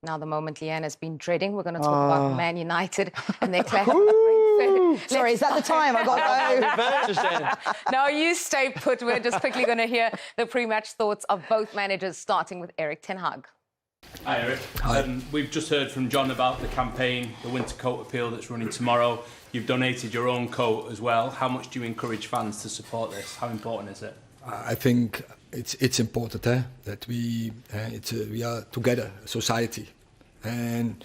Now, the moment Leanne has been dreading, we're going to talk about Man United and their clash. Sorry, is that the time? I got to go. No, you stay put. We're just quickly going to hear the pre-match thoughts of both managers, starting with Erik ten Hag. Hi, Erik. We've just heard from John about the campaign, the winter coat appeal that's running tomorrow. You've donated your own coat as well. How much do you encourage fans to support this? How important is it? I think it's important that we are together, a society, and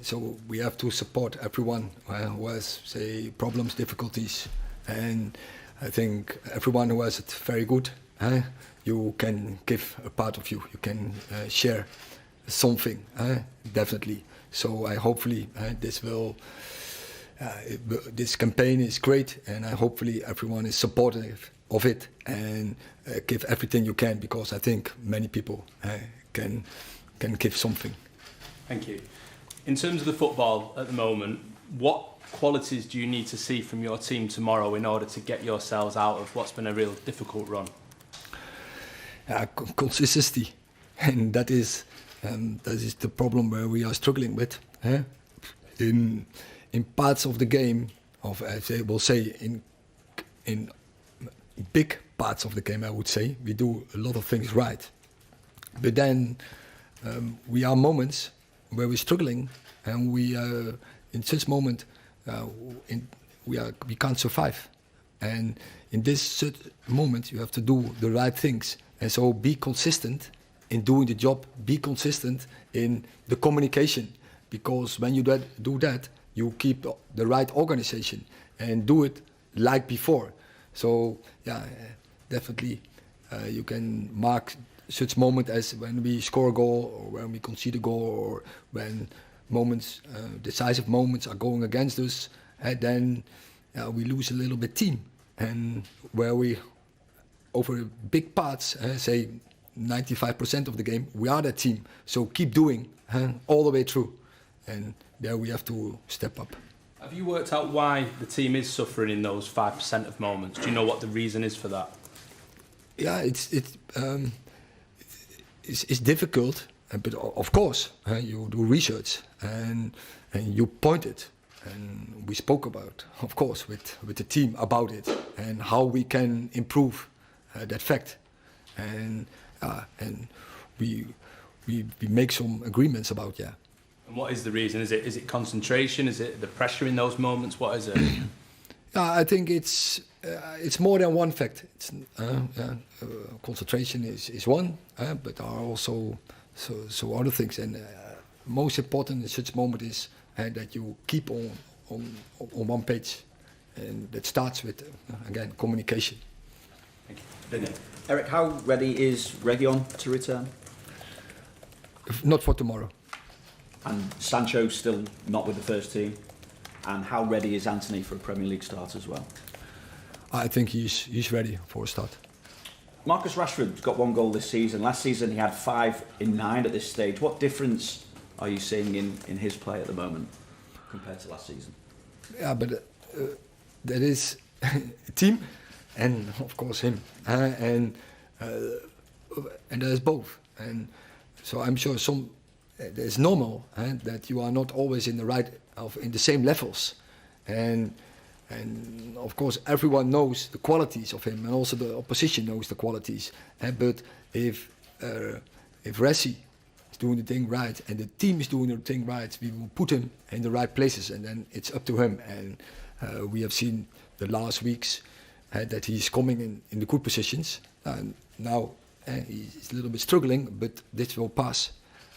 so we have to support everyone who has, say, problems, difficulties, and I think everyone who has it very good. You can give a part of you. You can share something, definitely. So I hopefully this campaign is great, and hopefully everyone is supportive of it and give everything you can, because I think many people can give something. Thank you. In terms of the football at the moment, what qualities do you need to see from your team tomorrow in order to get yourselves out of what's been a real difficult run? Consistency, and that is the problem where we are struggling with. In parts of the game, in big parts of the game, I would say we do a lot of things right, but then we are moments where we're struggling, and we in such moment we can't survive, and in this moment you have to do the right things. And so be consistent in doing the job, be consistent in the communication, because when you do that, you keep the right organization and do it like before. So yeah, definitely you can mark such moment as when we score a goal, or when we concede a goal, or when moments, decisive moments are going against us, and then we lose a little bit team, and where we over big parts, say 95% of the game, we are that team. So keep doing all the way through, and there we have to step up. Have you worked out why the team is suffering in those 5% of moments? Do you know what the reason is for that? Yeah, it's difficult, but of course you do research and you point it, and we spoke about, of course, with the team about it and how we can improve that fact, and we make some agreements about. And what is the reason? Is it concentration? Is it the pressure in those moments? What is it? I think it's more than one fact. It's concentration is one, but there are also so other things. And most important in such moment is that you keep on one page, and that starts with again communication. Thank you. Erik, how ready is Reguilón to return? Not for tomorrow. And Sancho still not with the first team. And how ready is Anthony for a Premier League start as well? I think he's ready for a start. Marcus Rashford's got 1 goal this season. Last season he had 5 in 9 at this stage. What difference are you seeing in his play at the moment compared to last season? Yeah, but that is a team, and of course him, and there's both. And so I'm sure it's normal that you are not always in the same levels, and of course everyone knows the qualities of him, and also the opposition knows the qualities. But if Ressi is doing the thing right and the team is doing the thing right, we will put him in the right places, and then it's up to him. And we have seen the last weeks that he's coming in the good positions. Now he's a little bit struggling, but this will pass,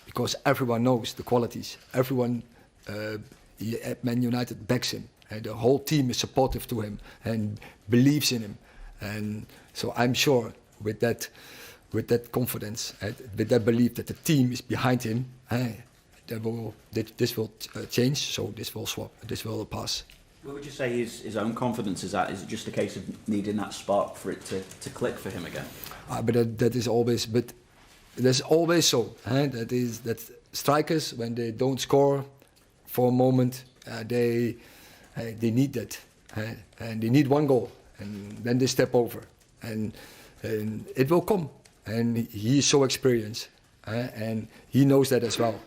because everyone knows the qualities. Everyone at Man United backs him, and the whole team is supportive to him and believes in him. And so I'm sure with that confidence, with that belief that the team is behind him, this will change. So this will swap. This will pass. What would you say his own confidence is at? Is it just a case of needing that spark for it to click for him again? But that is always. But that's always so. That strikers, when they don't score for a moment, they need that, and they need 1 goal, and then they step over, and it will come. And he is so experienced, and he knows that as well.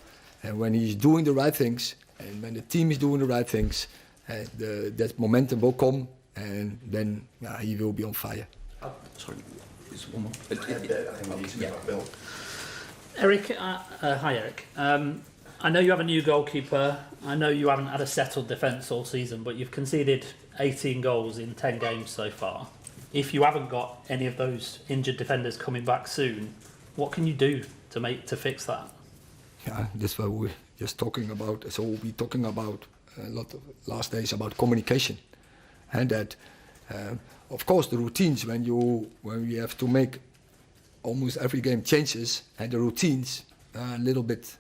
And when he's doing the right things, and when the team is doing the right things, that momentum will come, and then he will be on fire. Sorry, there's one more. Erik, hi Erik. I know you have a new goalkeeper. I know you haven't had a settled defence all season, but you've conceded 18 goals in 10 games so far. If you haven't got any of those injured defenders coming back soon, what can you do to fix that? Yeah, that's what we're just talking about. So we're talking about a lot of last days about communication, and that, of course, the routines when we have to make almost every game changes, and the routines are a little bit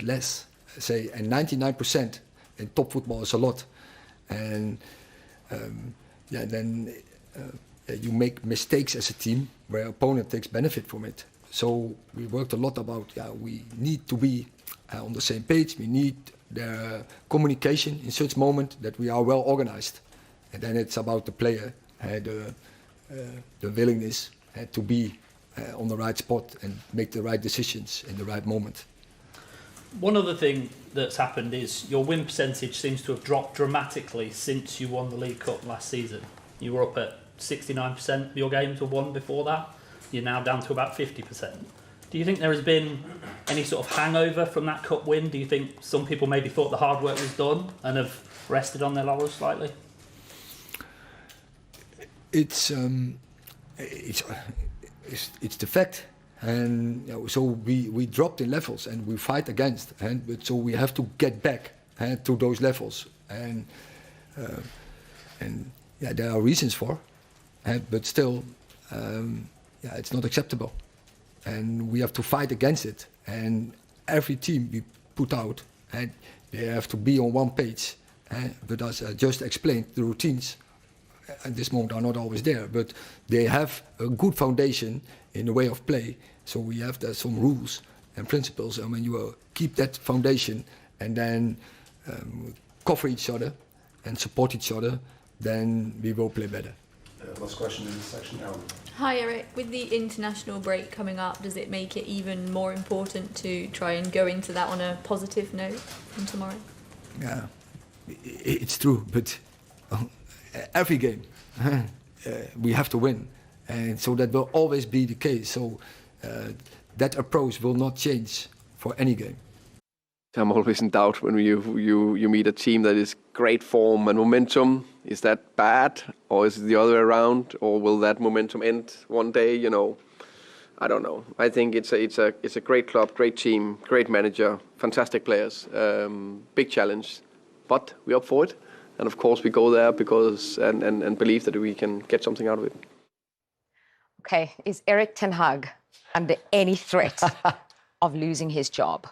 less. Say, and 99% in top football is a lot, and then you make mistakes as a team where opponent takes benefit from it. So we worked a lot about we need to be on the same page. We need the communication in such moment that we are well organized, and then it's about the player, the willingness to be on the right spot and make the right decisions in the right moment. One other thing that's happened is your win percentage seems to have dropped dramatically since you won the League Cup last season. You were up at 69% of your games were won before that. You're now down to about 50%. Do you think there has been any sort of hangover from that cup win? Do you think some people maybe thought the hard work was done and have rested on their laurels slightly? It's the fact. And so we dropped in levels and we fight against, but so we have to get back to those levels, and there are reasons for, but still, it's not acceptable, and we have to fight against it. And every team we put out, and they have to be on one page. But as I just explained, the routines at this moment are not always there, but they have a good foundation in the way of play. So we have some rules and principles, and when you keep that foundation and then cover each other and support each other, then we will play better. Last question in this section, Aaron. Hi Erik, with the international break coming up, does it make it even more important to try and go into that on a positive note from tomorrow? Yeah, it's true, but every game we have to win, and so that will always be the case. So that approach will not change for any game. I'm always in doubt when you meet a team that is great form and momentum. Is that bad, or is it the other way around, or will that momentum end one day? You know, I don't know. I think it's a great club, great team, great manager, fantastic players, big challenge, but we're up for it. And of course we go there because and believe that we can get something out of it. Okay, is Erik ten Hag under any threat of losing his job?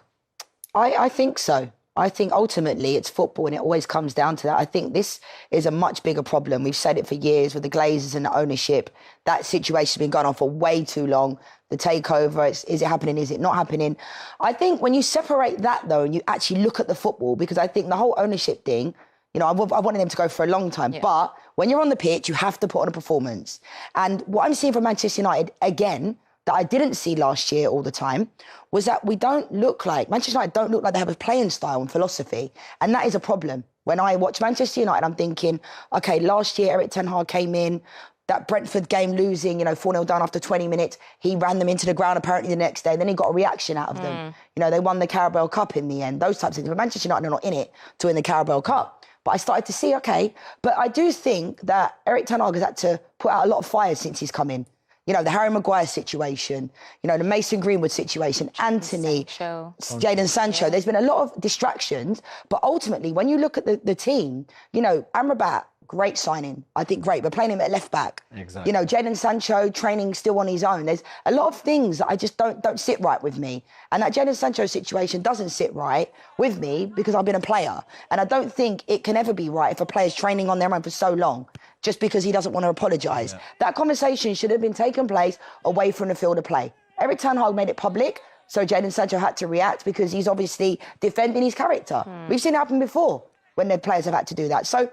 I think so. I think ultimately it's football and it always comes down to that. I think this is a much bigger problem. We've said it for years with the Glazers and the ownership. That situation's been going on for way too long. The takeover, is it happening, is it not happening? I think when you separate that though and you actually look at the football, because I think the whole ownership thing, you know, I wanted them to go for a long time. Yeah. But when you're on the pitch, you have to put on a performance. And what I'm seeing from Manchester United, again, that I didn't see last year all the time, was that Manchester United don't look like they have a playing style and philosophy. And that is a problem. When I watch Manchester United, I'm thinking, okay, last year Erik ten Hag came in, that Brentford game losing, 4-0 down after 20 minutes, he ran them into the ground apparently the next day, then he got a reaction out of them. They won the Carabao Cup in the end, those types of things. But Manchester United are not in it to win the Carabao Cup. But I started to see, okay, but I do think that Erik ten Hag has had to put out a lot of fires since he's come in. The Harry Maguire situation, the Mason Greenwood situation, Anthony, Jadon Sancho. Yeah. There's been a lot of distractions, but ultimately, when you look at the team, MRBEAR, great signing. I think great. We're playing him at left back. Exactly. Jadon Sancho training still on his own. There's a lot of things that I just don't sit right with me. And that Jadon Sancho situation doesn't sit right with me because I've been a player. And I don't think it can ever be right if a player's training on their own for so long just because he doesn't want to apologise. Yeah. That conversation should have been taking place away from the field of play. Erik ten Hag made it public, so Jadon Sancho had to react because he's obviously defending his character. We've seen it happen before when the players have had to do that. So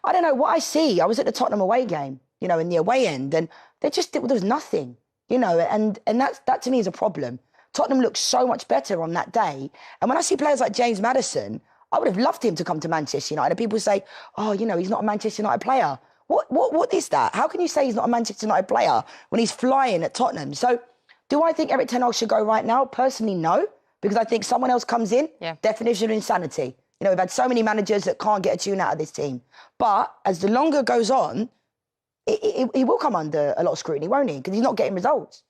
I don't know what I see. I was at the Tottenham away game, in the away end, and there was nothing, and that to me is a problem. Tottenham looked so much better on that day. And when I see players like James Maddison, I would have loved him to come to Manchester United. And people say, oh, you know, he's not a Manchester United player. What is that? How can you say he's not a Manchester United player when he's flying at Tottenham? So do I think Erik ten Hag should go right now? Personally, no, because I think someone else comes in, definition of insanity. You know, we've had so many managers that can't get a tune out of this team. But as the longer goes on, he will come under a lot of scrutiny, won't he? Because he's not getting results.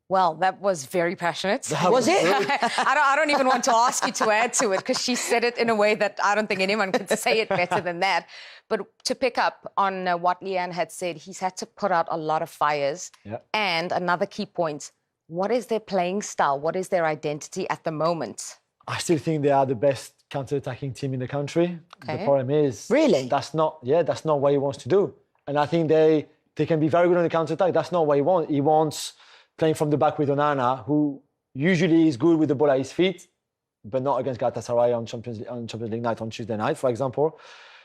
Well, that was very passionate. Was it? I don't even want to ask you to add to it because she said it in a way that I don't think anyone could say it better than that. But to pick up on what Leanne had said, he's had to put out a lot of fires. And another key point, what is their playing style? What is their identity at the moment? I still think they are the best counter-attacking team in the country. The problem is... Really? That's not what he wants to do. And I think they can be very good on the counter-attack. That's not what he wants. He wants playing from the back with Onana, who usually is good with the ball at his feet, but not against Galatasaray on Champions League night on Tuesday night, for example.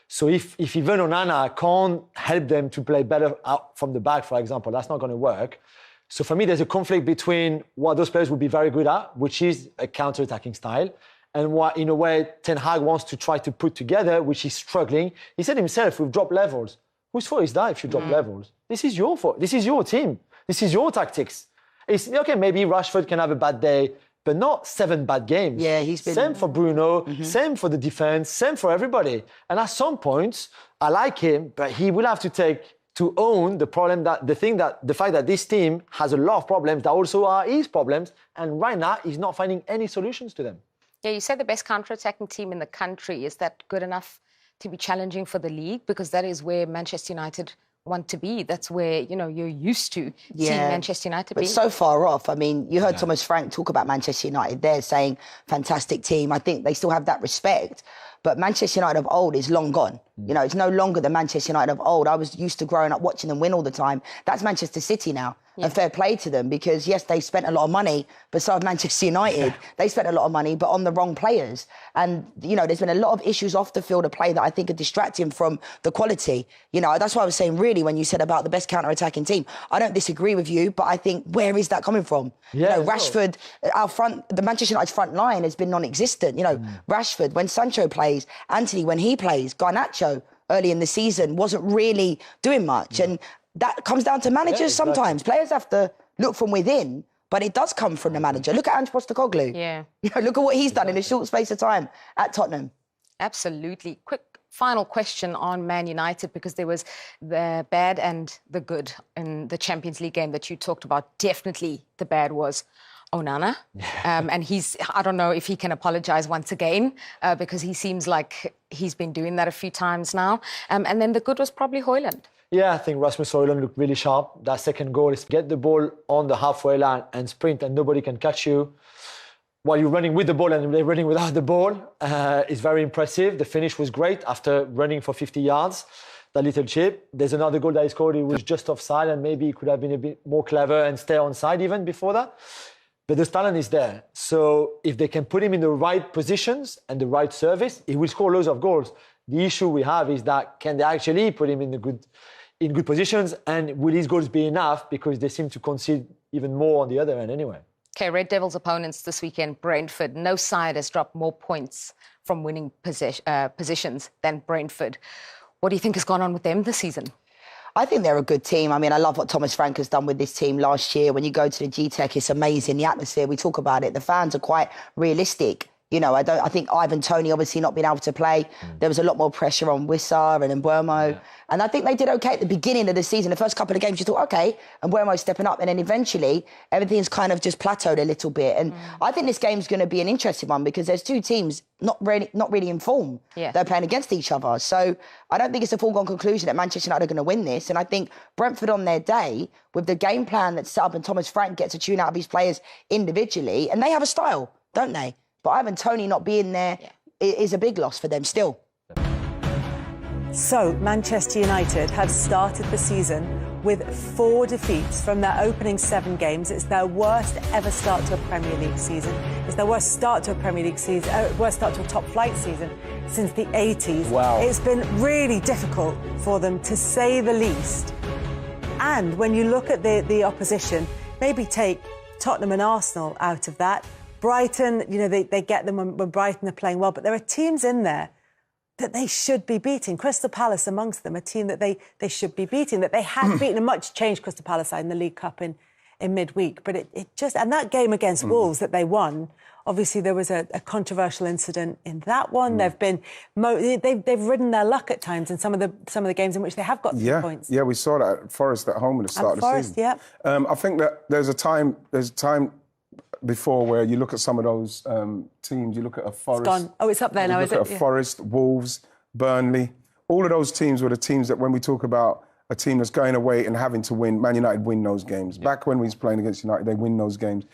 So if even Onana can't help them to play better out from the back, for example, that's not going to work. So for me, there's a conflict between what those players would be very good at, which is a counter-attacking style, and what, in a way, Ten Hag wants to try to put together, which is struggling. He said himself, we've dropped levels. Whose fault is that if you drop levels? This is your fault. This is your team. This is your tactics. It's okay, maybe Rashford can have a bad day, but not 7 bad games. Yeah, he's been... Same for Bruno, same for the defense, same for everybody. And at some points, I like him, but he will have to own the problem the fact that this team has a lot of problems that also are his problems, and right now he's not finding any solutions to them. Yeah, you said the best counter-attacking team in the country. Is that good enough to be challenging for the league? Because that is where Manchester United want to be. That's where, you know, you're used to seeing Manchester United be. But so far off. I mean, you heard Thomas Frank talk about Manchester United there, saying fantastic team. I think they still have that respect. But Manchester United of old is long gone. You know, it's no longer the Manchester United of old. I was used to growing up watching them win all the time. That's Manchester City now. And fair play to them, because yes, they spent a lot of money, but so have Manchester United. They spent a lot of money, but on the wrong players. And, you know, there's been a lot of issues off the field of play that I think are distracting from the quality. You know, that's what I was saying, really, when you said about the best counter-attacking team. I don't disagree with you, but I think, where is that coming from? Yeah, you know, Rashford, the Manchester United front line has been non-existent. You know, Rashford, when Sancho plays, Anthony, when he plays, Garnacho, early in the season, wasn't really doing much. And that comes down to managers sometimes. Players have to look from within, but it does come from the manager. Look at Ange Postecoglou. Yeah. You know, look at what he's done in a short space of time at Tottenham. Absolutely. Quick final question on Man United, because there was the bad and the good in the Champions League game that you talked about. Definitely the bad was Onana. And I don't know if he can apologise once again, because he seems like he's been doing that a few times now. And then the good was probably Højlund. Yeah, I think Rasmus Højlund looked really sharp. That second goal is get the ball on the halfway line and sprint, and nobody can catch you while you're running with the ball and they're running without the ball. It's very impressive. The finish was great after running for 50 yards. That little chip. There's another goal that he scored. He was just offside, and maybe he could have been a bit more clever and stay onside even before that. But the talent is there. So if they can put him in the right positions and the right service, he will score loads of goals. The issue we have is that can they actually put him in good positions, and will his goals be enough, because they seem to concede even more on the other end anyway. Okay, Red Devils' opponents this weekend, Brentford. No side has dropped more points from winning positions than Brentford. What do you think has gone on with them this season? I think they're a good team. I mean, I love what Thomas Frank has done with this team last year. When you go to the G-Tech, it's amazing. The atmosphere, we talk about it. The fans are quite realistic. You know, I think Ivan Toney obviously not being able to play. There was a lot more pressure on Wissa and Mbeumo. Yeah. And I think they did okay at the beginning of the season. The first couple of games, you thought, OK, Mbeumo's stepping up. And then eventually, everything's kind of just plateaued a little bit. And I think this game's going to be an interesting one, because there's two teams not really in form. Yeah. They're playing against each other. So I don't think it's a foregone conclusion that Manchester United are going to win this. And I think Brentford on their day, with the game plan that's set up, and Thomas Frank gets a tune out of his players individually, and they have a style, don't they? But Ivan Toney not being there is a big loss for them still. So, Manchester United have started the season with 4 defeats from their opening 7 games. It's their worst ever start to a Premier League season. It's their worst start to a Premier League season, worst start to a top flight season since the 80s. Wow. It's been really difficult for them, to say the least. And when you look at the opposition, maybe take Tottenham and Arsenal out of that. Brighton, you know, they get them when Brighton are playing well, but there are teams in there that they should be beating. Crystal Palace amongst them, a team that they should be beating, that they had beaten. A much changed Crystal Palace side in the League Cup in midweek. But it just... And that game against Wolves that they won, obviously there was a controversial incident in that one. They've been... They've ridden their luck at times in some of the games in which they have got 3 points. Yeah, we saw that at Forest at home at the start of the season. Yeah. I think that there's a time before where you look at some of those teams, you look at a Forest... It's gone. Oh, it's up there now, is it? You look at a Forest, Wolves, Burnley. All of those teams were the teams that when we talk about a team that's going away and having to win, Man United win those games. Yeah. Back when we was playing against United, they win those games.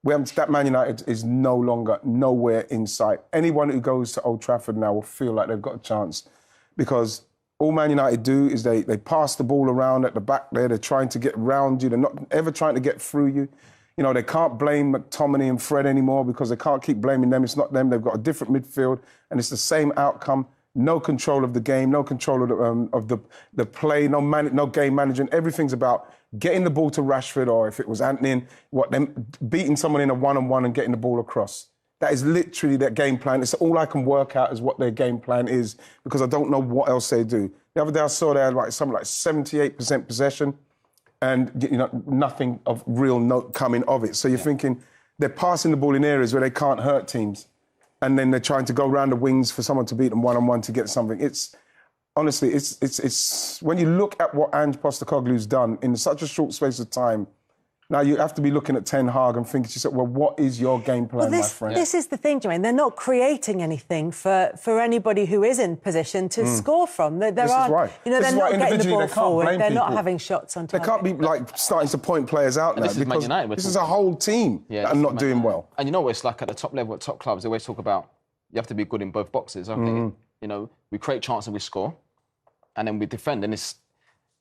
That Man United is no longer nowhere in sight. Anyone who goes to Old Trafford now will feel like they've got a chance because all Man United do is they pass the ball around at the back there. They're trying to get round you. They're not ever trying to get through you. You know, they can't blame McTominay and Fred anymore because they can't keep blaming them. It's not them. They've got a different midfield and it's the same outcome. No control of the game, no control of the play, no game management. Everything's about getting the ball to Rashford or if it was Anthony, them beating someone in a one-on-one and getting the ball across. That is literally their game plan. It's all I can work out is what their game plan is because I don't know what else they do. The other day I saw they had something like 78% possession and nothing of real note coming of it. So you're thinking they're passing the ball in areas where they can't hurt teams. And then they're trying to go around the wings for someone to beat them one-on-one to get something. It's honestly, it's when you look at what Ange Postecoglou's done in such a short space of time, now you have to be looking at Ten Hag and thinking to yourself, well, what is your game plan, my friend? This is the thing, Jermaine. They're not creating anything for anybody who is in position to score from. They're not getting the ball forward. They're not having shots on target. They can't be starting to point players out now because Man United, this is a whole team that are not doing well. And you know what it's like at the top level, at top clubs, they always talk about you have to be good in both boxes. Okay, we create chances and we score, and then we defend, and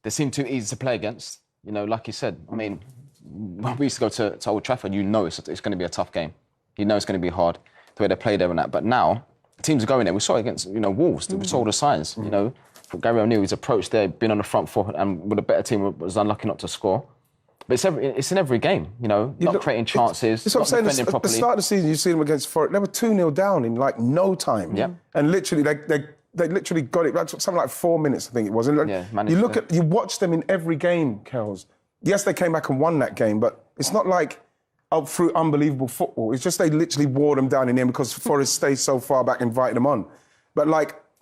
they seem too easy to play against. Like you said, I mean, when we used to go to Old Trafford, it's going to be a tough game. It's going to be hard, the way they play there and that. But now, teams are going there. We saw it against, Wolves. We saw all the signs, Gary O'Neill, his approach there, being on the front foot and with a better team was unlucky not to score. But it's in every game, not creating chances, not defending properly. At the start of the season, you see them against Forest. They were 2-0 down in no time. Yeah. And literally, they literally got it, something like 4 minutes, I think it was. And you watch them in every game, Kels. Yes, they came back and won that game, but it's not like through unbelievable football. It's just they literally wore them down in the end because Forest stayed so far back, invited them on. But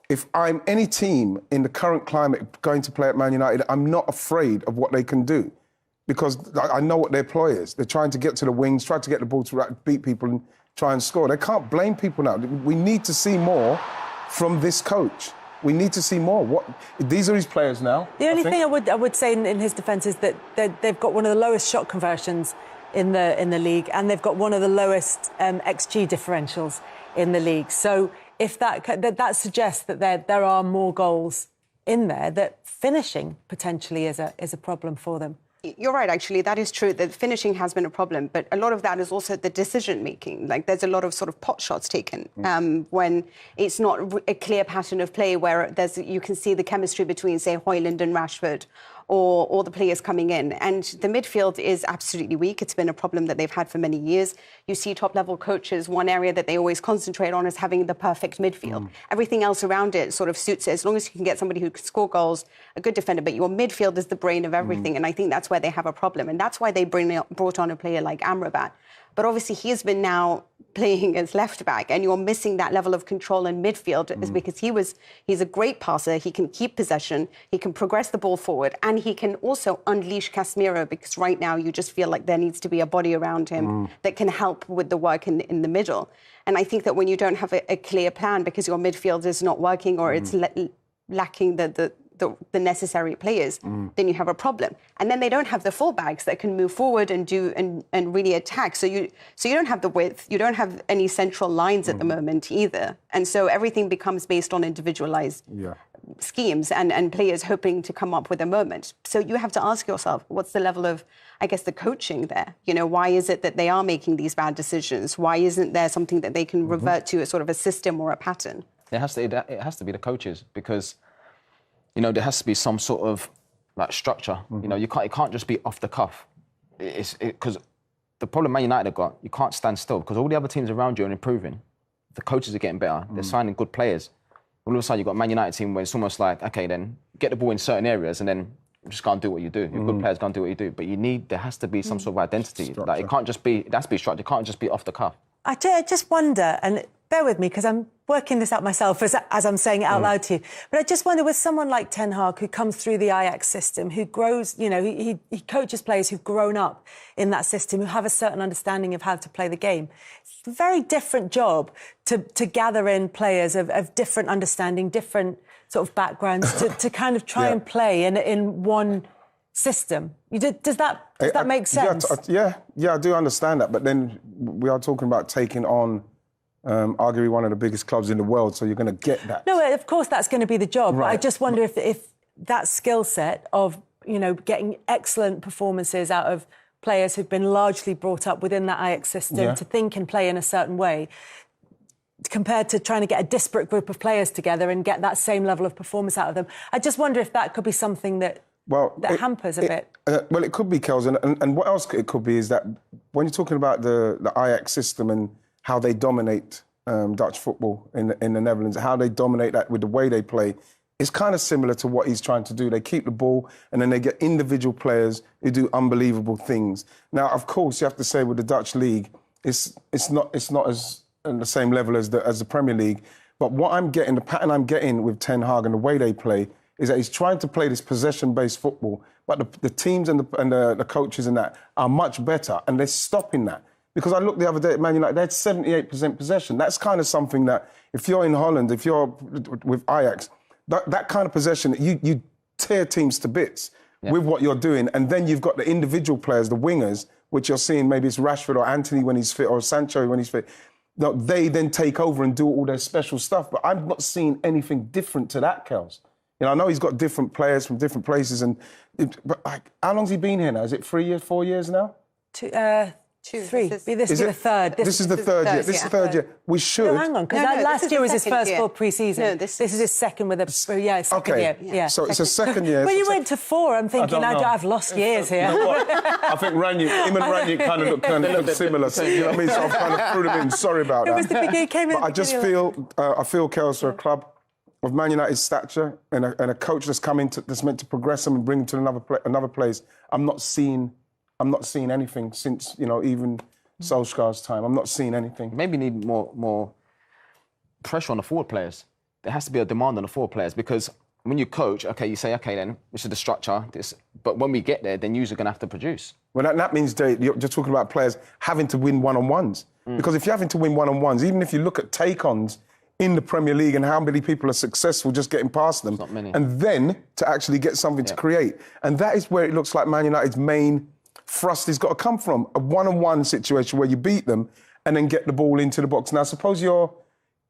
if I'm any team in the current climate going to play at Man United, I'm not afraid of what they can do because I know what their ploy is. They're trying to get to the wings, try to get the ball to beat people and try and score. They can't blame people now. We need to see more from this coach. We need to see more. These are his players now. The only thing I would say in his defence is that they've got one of the lowest shot conversions in the league, and they've got one of the lowest XG differentials in the league. So if that suggests that there are more goals in there, that finishing potentially is a problem for them. You're right, actually. That is true. The finishing has been a problem, but a lot of that is also the decision-making. There's a lot of sort of pot shots taken when it's not a clear pattern of play where you can see the chemistry between, say, Højlund and Rashford or the players coming in. And the midfield is absolutely weak. It's been a problem that they've had for many years. You see top-level coaches, one area that they always concentrate on is having the perfect midfield. Everything else around it sort of suits it, as long as you can get somebody who can score goals, a good defender, but your midfield is the brain of everything, and I think that's where they have a problem. And that's why they brought on a player like MRBEAR. But obviously he has been now playing as left back, and you're missing that level of control in midfield is because he's a great passer. He can keep possession, he can progress the ball forward, and he can also unleash Casemiro, because right now you just feel like there needs to be a body around him that can help with the work in the middle. And I think that when you don't have a clear plan because your midfield is not working or it's lacking the necessary players, then you have a problem. And then they don't have the fullbacks that can move forward and do and really attack. So you don't have the width, you don't have any central lines at the moment either. And so everything becomes based on individualized schemes and players hoping to come up with a moment. So you have to ask yourself, what's the level of, I guess, the coaching there? Why is it that they are making these bad decisions? Why isn't there something that they can revert to, a sort of a system or a pattern? It has to be the coaches, because there has to be some sort of structure. It can't just be off the cuff. Because the problem Man United have got, you can't stand still because all the other teams around you are improving. The coaches are getting better. They're signing good players. All of a sudden, you've got a Man United team where it's almost like, okay, then get the ball in certain areas and then you just can't do what you do. Your good players can't do what you do. But there has to be some sort of identity. Structure. Like, it has to be structured. It can't just be off the cuff. I just wonder, and bear with me because I'm working this out myself as I'm saying it out loud to you, but I just wonder with someone like Ten Hag who comes through the Ajax system, who grows, he coaches players who've grown up in that system, who have a certain understanding of how to play the game. It's a very different job to gather in players of different understanding, different sort of backgrounds to kind of try and play in one system. Does that make sense? Yeah, I do understand that. But then we are talking about taking on arguably one of the biggest clubs in the world, so you're going to get that. No, of course that's going to be the job. Right. But I just wonder if that skill set of getting excellent performances out of players who've been largely brought up within that Ajax system to think and play in a certain way, compared to trying to get a disparate group of players together and get that same level of performance out of them. I just wonder if that could be something that hampers a bit. Well, it could be, Kels, and what else it could be is that when you're talking about the Ajax system and how they dominate Dutch football in the Netherlands, how they dominate that with the way they play, it's kind of similar to what he's trying to do. They keep the ball and then they get individual players who do unbelievable things. Now, of course, you have to say with the Dutch league, it's not as on the same level as the Premier League. But what I'm getting, the pattern I'm getting with Ten Hag and the way they play, is that he's trying to play this possession-based football, but the teams and the coaches and that are much better, and they're stopping that. Because I looked the other day at Man United, they had 78% possession. That's kind of something that, if you're in Holland, if you're with Ajax, that kind of possession, you tear teams to bits with what you're doing, and then you've got the individual players, the wingers, which you're seeing, maybe it's Rashford or Anthony when he's fit, or Sancho when he's fit. No, they then take over and do all their special stuff. But I'm not seeing anything different to that, Kels. I know he's got different players from different places. But how long's he been here now? Is it 3 years, 4 years now? Three. This will be the third. This is the third year. This is the third year. We should. No, hang on, because last year was his first full pre-season. No, this is his second with second year. Yeah. So it's a second year. When you went to 4, I'm thinking I've lost years here. You know what? I think him and Ranić kind of look similar. So, you know what I mean? So I've kind of threw them in. Sorry about that. It was the beginning. But I just feel, Kels, for a club of Man United's stature and a coach that's that's meant to progress them and bring them to another place. I'm not seeing anything since, even Solskjaer's time. I'm not seeing anything. Maybe need more pressure on the forward players. There has to be a demand on the forward players because when you coach, you say, then, this is the structure, but when we get there, then you're going to have to produce. Well, that means you're just talking about players having to win one-on-ones. Because if you're having to win one-on-ones, even if you look at take-ons in the Premier League and how many people are successful just getting past them, not many. And then to actually get something to create. And that is where it looks like Man United's main thrust has got to come from, a one-on-one situation where you beat them and then get the ball into the box. Now, suppose you're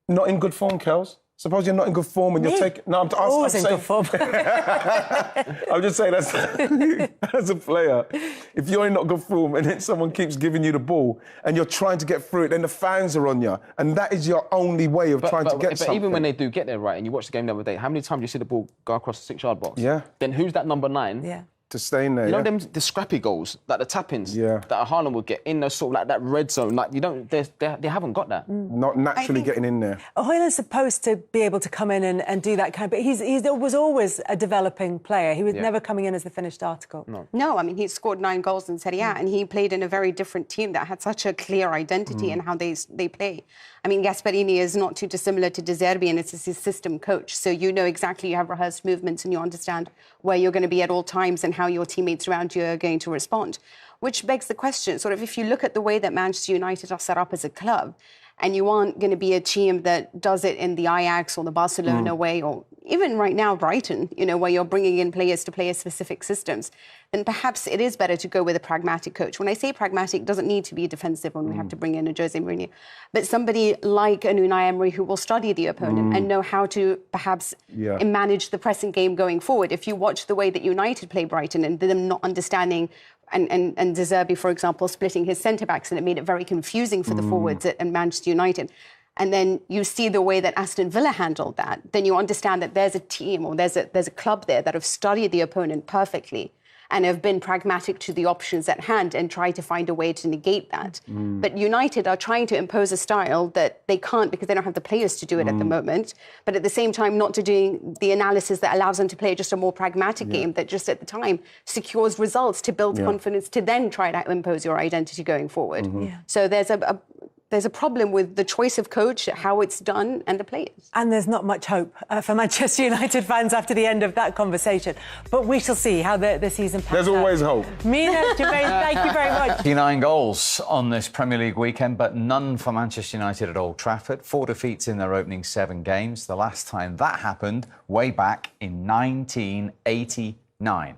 not in good form, Kels. Suppose you're not in good form and you're taking... No, I'm always in good form. I'm just saying, as a player, if you're in not good form and then someone keeps giving you the ball and you're trying to get through it, then the fans are on you. And that is your only way of trying to get something. But even when they do get there, right, and you watch the game the other day, how many times do you see the ball go across the 6-yard box? Yeah. Then who's that number 9? Yeah. To stay in there, you know the scrappy goals, like the tap-ins that Haaland would get in those sort of like that red zone. Like they haven't got that. Not naturally getting in there. Højlund's supposed to be able to come in and do that kind, but he was always a developing player. He was never coming in as the finished article. No, I mean he scored 9 goals in Serie A, and he played in a very different team that had such a clear identity in how they play. I mean, Gasperini is not too dissimilar to De Zerbi, and it's his system coach. So you know exactly, you have rehearsed movements and you understand where you're going to be at all times and how your teammates around you are going to respond. Which begs the question, sort of, if you look at the way that Manchester United are set up as a club, and you aren't going to be a team that does it in the Ajax or the Barcelona way, or even right now Brighton, where you're bringing in players to play specific systems, then perhaps it is better to go with a pragmatic coach. When I say pragmatic, it doesn't need to be defensive when we have to bring in a Jose Mourinho, but somebody like a Unai Emery who will study the opponent and know how to perhaps manage the pressing game going forward. If you watch the way that United play Brighton and them not understanding and De Zerbi, for example, splitting his centre-backs, and it made it very confusing for the forwards at Manchester United. And then you see the way that Aston Villa handled that, then you understand that there's a team or there's a club there that have studied the opponent perfectly and have been pragmatic to the options at hand and try to find a way to negate that. But United are trying to impose a style that they can't because they don't have the players to do it at the moment, but at the same time not to doing the analysis that allows them to play just a more pragmatic game that just at the time secures results to build confidence to then try to impose your identity going forward. So there's a problem with the choice of coach, how it's done, and the players. And there's not much hope for Manchester United fans after the end of that conversation. But we shall see how the season pans out. There's always hope. Mina, Jermaine, thank you very much. 59 goals on this Premier League weekend, but none for Manchester United at Old Trafford. 4 defeats in their opening 7 games. The last time that happened, way back in 1989.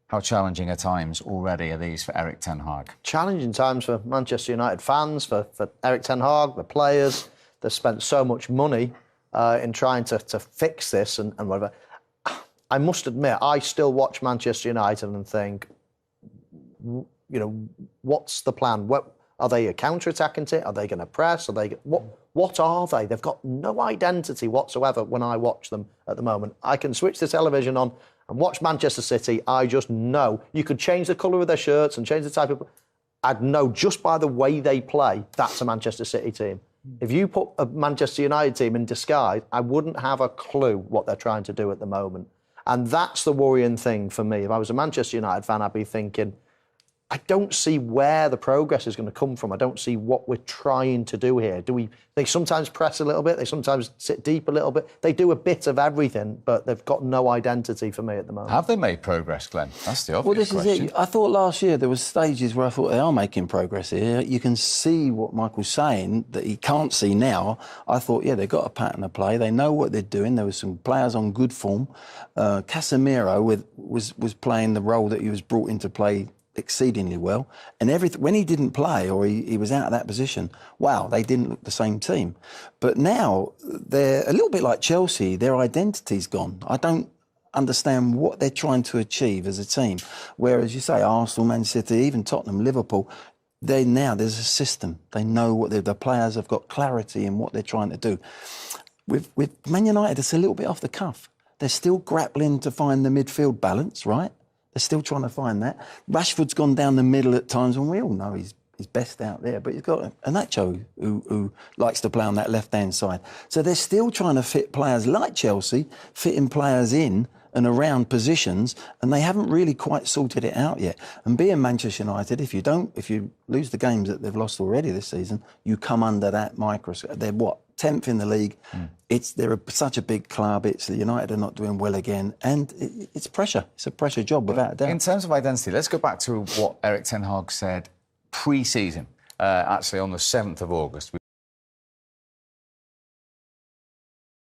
How challenging at times already are these for Erik ten Hag? Challenging times for Manchester United fans, for Erik ten Hag, the players. They've spent so much money in trying to fix this and whatever. I must admit, I still watch Manchester United and think, what's the plan? What are they, a counter-attacking team? Are they going to press? What are they? They've got no identity whatsoever when I watch them at the moment. I can switch the television on and watch Manchester City. I just know. You could change the colour of their shirts and change the type of... I'd know just by the way they play, that's a Manchester City team. If you put a Manchester United team in disguise, I wouldn't have a clue what they're trying to do at the moment. And that's the worrying thing for me. If I was a Manchester United fan, I'd be thinking, I don't see where the progress is going to come from. I don't see what we're trying to do here. They sometimes press a little bit. They sometimes sit deep a little bit. They do a bit of everything, but they've got no identity for me at the moment. Have they made progress, Glenn? That's the obvious question. Well, this is it. I thought last year there was stages where I thought they are making progress here. You can see what Michael's saying that he can't see now. I thought, yeah, they've got a pattern of play. They know what they're doing. There were some players on good form. Casemiro was playing the role that he was brought in to play exceedingly well, and when he didn't play or he was out of that position, wow, they didn't look the same team. But now they're a little bit like Chelsea. Their identity's gone. I don't understand what they're trying to achieve as a team. Whereas you say Arsenal, Man City, even Tottenham, Liverpool, there's a system. They know what the players have got clarity in what they're trying to do. With Man United, it's a little bit off the cuff. They're still grappling to find the midfield balance, right? They're still trying to find that. Rashford's gone down the middle at times, and we all know he's best out there. But he's got Nacho who likes to play on that left-hand side. So they're still trying to fit players like Chelsea, fitting players in and around positions, and they haven't really quite sorted it out yet. And being Manchester United, if you lose the games that they've lost already this season, you come under that microscope. They're 10th in the league. They're such a big club. United are not doing well again, and it's pressure. It's a pressure job without a doubt. In terms of identity, let's go back to what Erik ten Hag said pre-season, actually on the 7th of August.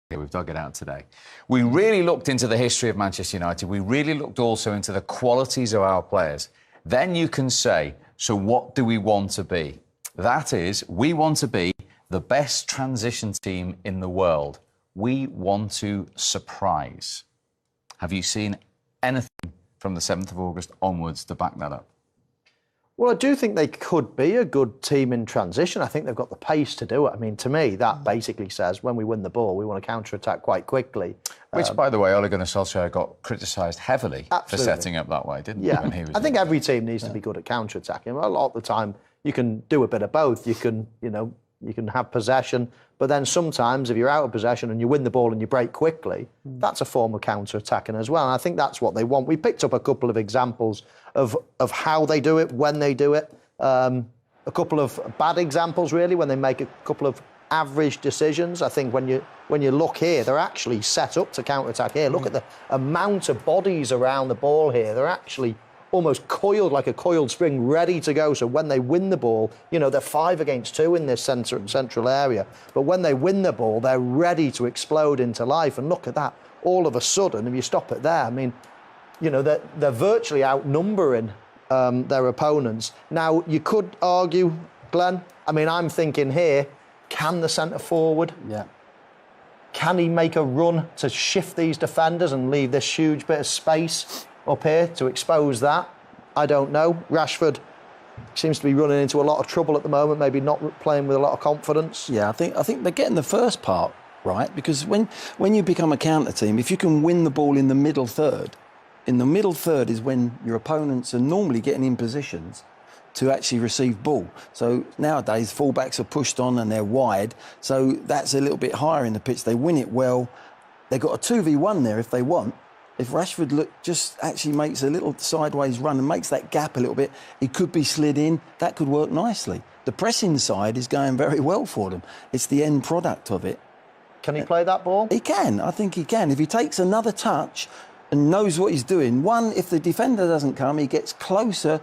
We've dug it out today. We really looked into the history of Manchester United. We really looked also into the qualities of our players. Then you can say, so what do we want to be? That is, we want to be the best transition team in the world. We want to surprise. Have you seen anything from the 7th of August onwards to back that up? Well, I do think they could be a good team in transition. I think they've got the pace to do it. I mean, to me, that basically says when we win the ball, we want to counter-attack quite quickly. Which, by the way, Ole Gunnar Solskjaer got criticised heavily for setting up that way, didn't he? When he was I think every team needs to be good at counter-attacking. A lot of the time, you can do a bit of both. You can have possession, but then sometimes if you're out of possession and you win the ball and you break quickly, that's a form of counter-attacking as well. And I think that's what they want. We picked up a couple of examples of how they do it, when they do it. A couple of bad examples, really, when they make a couple of average decisions. I think when you look here, they're actually set up to counter-attack here. Look at the amount of bodies around the ball here. They're actually almost coiled like a coiled spring, ready to go. So when they win the ball, they're 5 against 2 in this central area. But when they win the ball, they're ready to explode into life. And look at that. All of a sudden, if you stop it there, I mean, they're virtually outnumbering their opponents. Now, you could argue, Glenn, I mean, I'm thinking here, can the centre forward? Yeah. Can he make a run to shift these defenders and leave this huge bit of space up here to expose that? I don't know. Rashford seems to be running into a lot of trouble at the moment, maybe not playing with a lot of confidence. Yeah, I think they're getting the first part right, because when you become a counter team, if you can win the ball in the middle third, in the middle third is when your opponents are normally getting in positions to actually receive ball. So nowadays, fullbacks are pushed on and they're wide, so that's a little bit higher in the pitch. They win it well. They've got a 2v1 there if they want. If Rashford just actually makes a little sideways run and makes that gap a little bit, he could be slid in. That could work nicely. The pressing side is going very well for them. It's the end product of it. Can he play that ball? He can. I think he can. If he takes another touch and knows what he's doing, one, if the defender doesn't come, he gets closer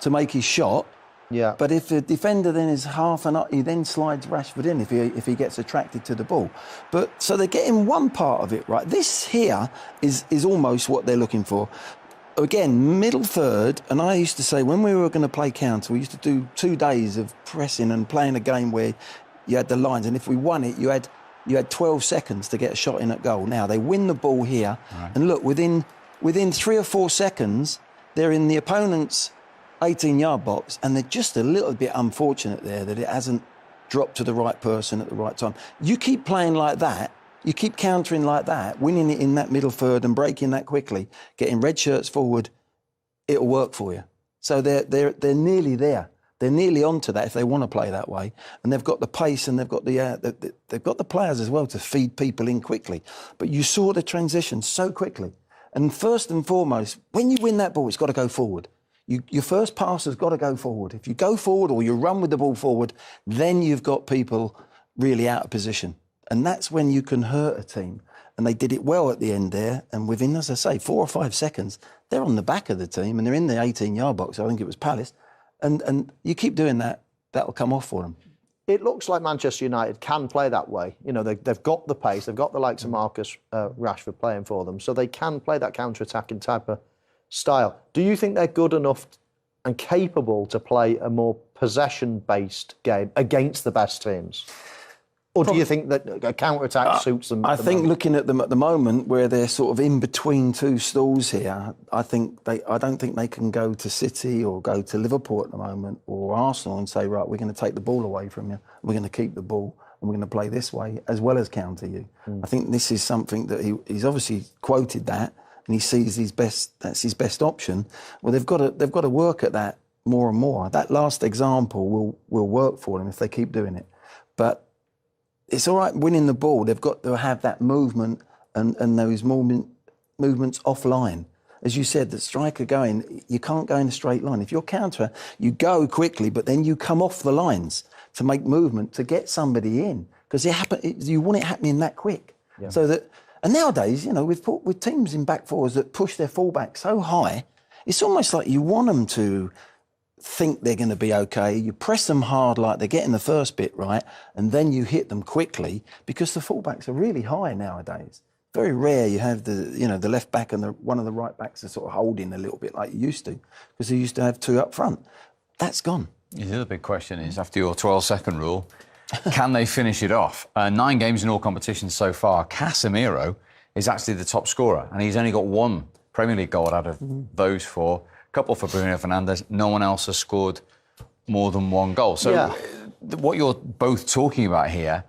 to make his shot. Yeah. But if the defender then is half an up, he then slides Rashford in if he gets attracted to the ball. But so they're getting one part of it right. This here is almost what they're looking for. Again, middle third, and I used to say when we were going to play counter, we used to do 2 days of pressing and playing a game where you had the lines, and if we won it, you had 12 seconds to get a shot in at goal. Now they win the ball here, and look, within 3 or 4 seconds, they're in the opponent's 18-yard box, and they're just a little bit unfortunate there that it hasn't dropped to the right person at the right time. You keep playing like that, you keep countering like that, winning it in that middle third and breaking that quickly, getting red shirts forward, it'll work for you. So they're nearly there. They're nearly onto that if they want to play that way, and they've got the pace and they've got the players as well to feed people in quickly. But you saw the transition so quickly, and first and foremost, when you win that ball, it's got to go forward. Your first pass has got to go forward. If you go forward or you run with the ball forward, then you've got people really out of position. And that's when you can hurt a team. And they did it well at the end there. And within, as I say, 4 or 5 seconds, they're on the back of the team and they're in the 18-yard box. I think it was Palace. And you keep doing that, that'll come off for them. It looks like Manchester United can play that way. You know, they've got the pace. They've got the likes of Marcus Rashford playing for them. So they can play that counter-attacking type of style. Do you think they're good enough and capable to play a more possession-based game against the best teams? Or do you think that a counter-attack suits them? I think looking at them at the moment, where they're sort of in between two stools here, I don't think they can go to City or go to Liverpool at the moment or Arsenal and say, right, we're going to take the ball away from you, we're going to keep the ball, and we're going to play this way as well as counter you. I think this is something that he's obviously quoted that, and he sees that's his best option. Well, they've got to work at that more and more. That last example will work for them if they keep doing it. But it's all right winning the ball. They've got to have that movement and those movements offline. As you said, the striker going, you can't go in a straight line. If you're counter, you go quickly, but then you come off the lines to make movement to get somebody in, because you want it happening that quick. Yeah. So that, and nowadays, you know, with teams in back fours that push their fullback so high, it's almost like you want them to think they're going to be okay. You press them hard like they're getting the first bit right, and then you hit them quickly, because the fullbacks are really high nowadays. Very rare you have the left back and one of the right backs are sort of holding a little bit like you used to, because you used to have two up front. That's gone. The other big question is, after your 12-second rule, can they finish it off? 9 games in all competitions so far. Casemiro is actually the top scorer, and he's only got 1 Premier League goal out of those 4. A couple for Bruno Fernandes. No one else has scored more than 1 goal. So what you're both talking about here,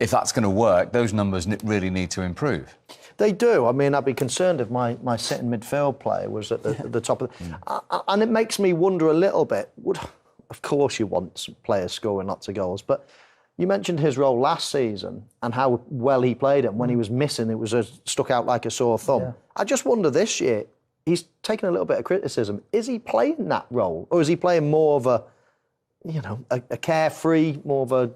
if that's going to work, those numbers really need to improve. They do. I mean, I'd be concerned if my sitting midfield player was at the top of the... And it makes me wonder a little bit. Of course you want players scoring lots of goals, but you mentioned his role last season and how well he played it. When he was missing, it was stuck out like a sore thumb. Yeah. I just wonder this year, he's taken a little bit of criticism. Is he playing that role? Or is he playing more of a carefree, more of a,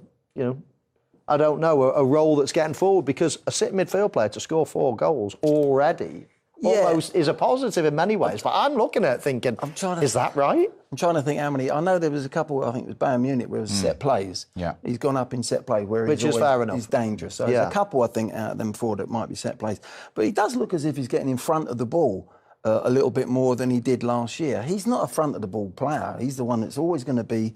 I don't know, a role that's getting forward? Because a sitting midfield player to score 4 goals already almost is a positive in many ways. But I'm looking at it thinking, is that right? I'm trying to think how many. I know there was a couple, I think it was Bayern Munich, where it was set plays. Yeah. He's gone up in set play, where which is fair enough. He's dangerous. So there's a couple, I think, out of them 4 that might be set plays. But he does look as if he's getting in front of the ball a little bit more than he did last year. He's not a front of the ball player. He's the one that's always going to be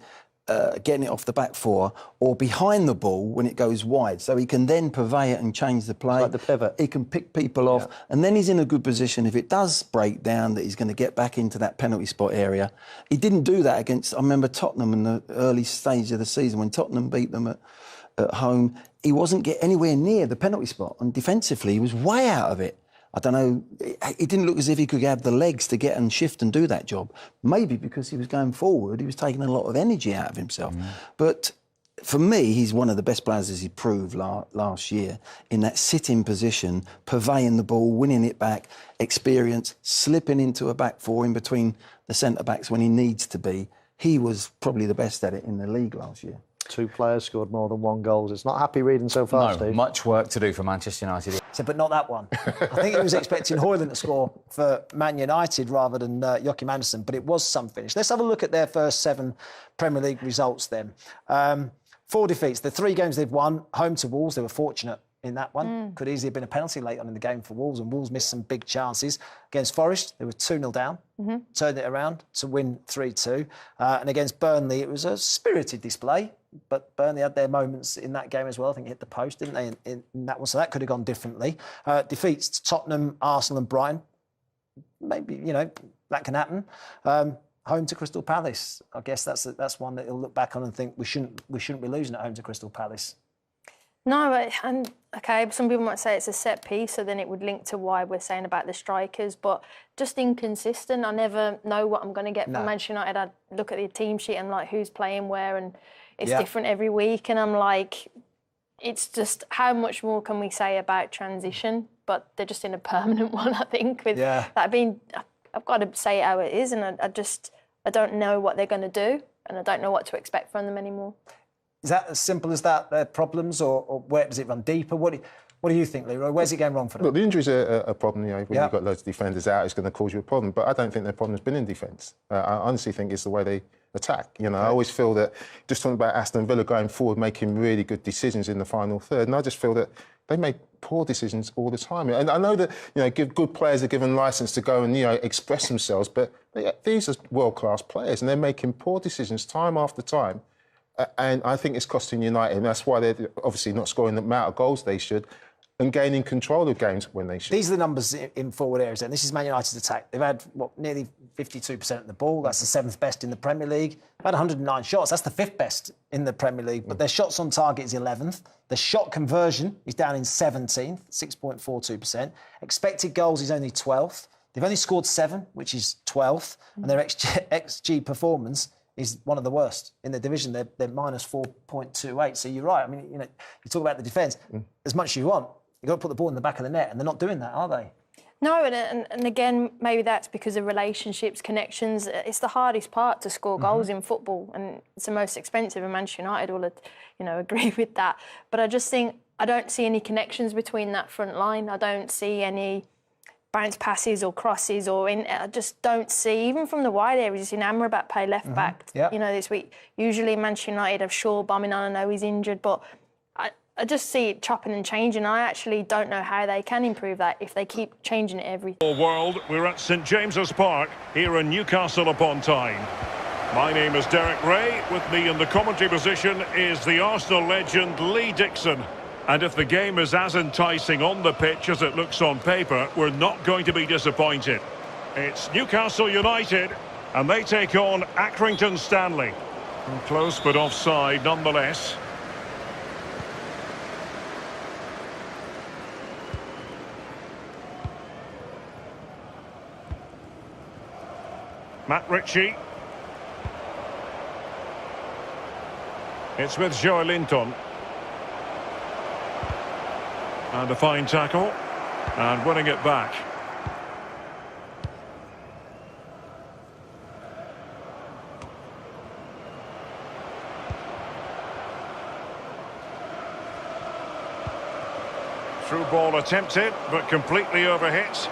getting it off the back 4 or behind the ball when it goes wide, so he can then purvey it and change the play. Like the pivot. He can pick people off, and then he's in a good position if it does break down that he's going to get back into that penalty spot area. He didn't do that against, I remember Tottenham in the early stage of the season when Tottenham beat them at home. He wasn't getting anywhere near the penalty spot, and defensively he was way out of it. I don't know, it didn't look as if he could have the legs to get and shift and do that job. Maybe because he was going forward, he was taking a lot of energy out of himself. But for me, he's one of the best players, as he proved last year, in that sitting position, purveying the ball, winning it back, experience, slipping into a back four in between the centre-backs when he needs to be. He was probably the best at it in the league last year. 2 players scored more than 1 goal. It's not happy reading so far, No, Steve. much work to do for Manchester United. So, but not that one. I think he was expecting Højlund to score for Man United rather than Joachim Andersen, but it was some finish. Let's have a look at their first 7 Premier League results then. 4 defeats. The 3 games they've won, home to Wolves, they were fortunate in that one. Could easily have been a penalty late on in the game for Wolves, and Wolves missed some big chances. Against Forest, they were 2-0 down, turned it around to win 3-2. And against Burnley, it was a spirited display, but Burnley had their moments in that game as well. I think hit the post, didn't they, in that one? So that could have gone differently. Defeats to Tottenham, Arsenal and Brighton. Maybe, you know, that can happen. Home to Crystal Palace. I guess that's one that he'll look back on and think we shouldn't be losing at home to Crystal Palace. No, and okay, some people might say it's a set piece, so then it would link to why we're saying about the strikers, but just inconsistent. I never know what I'm going to get from Manchester United. I look at the team sheet and like who's playing where, and it's different every week, and I'm like, it's just how much more can we say about transition? But they're just in a permanent one, I think. With that, I've got to say it how it is, and I don't know what they're going to do, and I don't know what to expect from them anymore. Is that as simple as that, their problems, or where does it run deeper? What do you think, Leroy? Where's it going wrong for them? Look, the injuries are a problem. You know, when you've got loads of defenders out, it's going to cause you a problem. But I don't think their problem's been in defence. I honestly think it's the way they attack. You know, I always feel that, just talking about Aston Villa going forward, making really good decisions in the final third, and I just feel that they make poor decisions all the time. And I know that, you know, good players are given licence to go and, you know, express themselves, but these are world-class players, and they're making poor decisions time after time. And I think it's costing United, and that's why they're obviously not scoring the amount of goals they should and gaining control of games when they should. These are the numbers in forward areas, and this is Man United's attack. They've had, nearly 52% of the ball. That's the 7th best in the Premier League. They've had 109 shots. That's the 5th best in the Premier League. But their shots on target is 11th. The shot conversion is down in 17th, 6.42%. Expected goals is only 12th. They've only scored 7, which is 12th. And their XG performance is one of the worst in the division. They're minus 4.28. So you're right. I mean, you know, you talk about the defence. As much as you want, you've got to put the ball in the back of the net, and they're not doing that, are they? No, and again, maybe that's because of relationships, connections. It's the hardest part to score goals in football, and it's the most expensive, and Manchester United will, you know, agree with that. But I just think I don't see any connections between that front line. I don't see any bounce passes or crosses, I just don't see, even from the wide areas. You've seen MRBEAR play left back, you know, this week. Usually Manchester United have Shaw bombing on. I know he's injured, but I just see it chopping and changing. I actually don't know how they can improve that if they keep changing it every world. We're at St James's Park here in Newcastle upon Tyne. My name is Derek Ray. With me in the commentary position is the Arsenal legend Lee Dixon. And if the game is as enticing on the pitch as it looks on paper, we're not going to be disappointed. It's Newcastle United, and they take on Accrington Stanley. Close but offside nonetheless. Matt Ritchie. It's with Joe Linton. And a fine tackle, and winning it back. Through ball attempted, but completely overhit.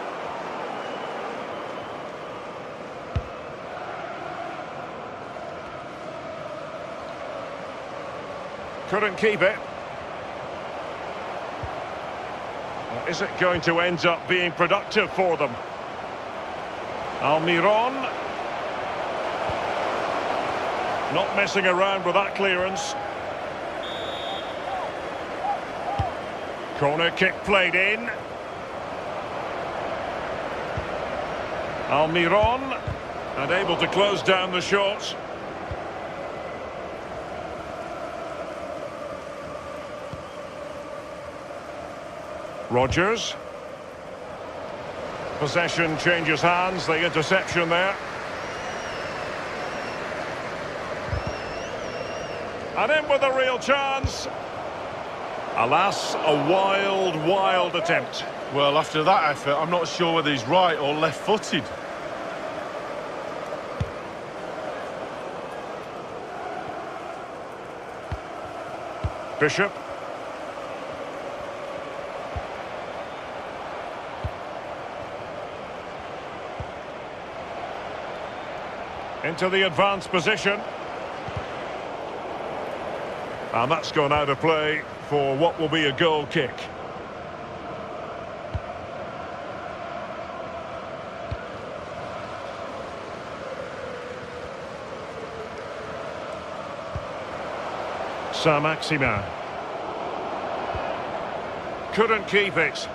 Couldn't keep it. Is it going to end up being productive for them? Almiron. Not messing around with that clearance. Corner kick played in. Almiron. And able to close down the shot. Rodgers. Possession changes hands, the interception there. And in with a real chance. Alas, a wild, wild attempt. Well, after that effort, I'm not sure whether he's right or left-footed. Bishop. Into the advanced position. And that's gone out of play for what will be a goal kick. Saint-Maximin. Couldn't keep it.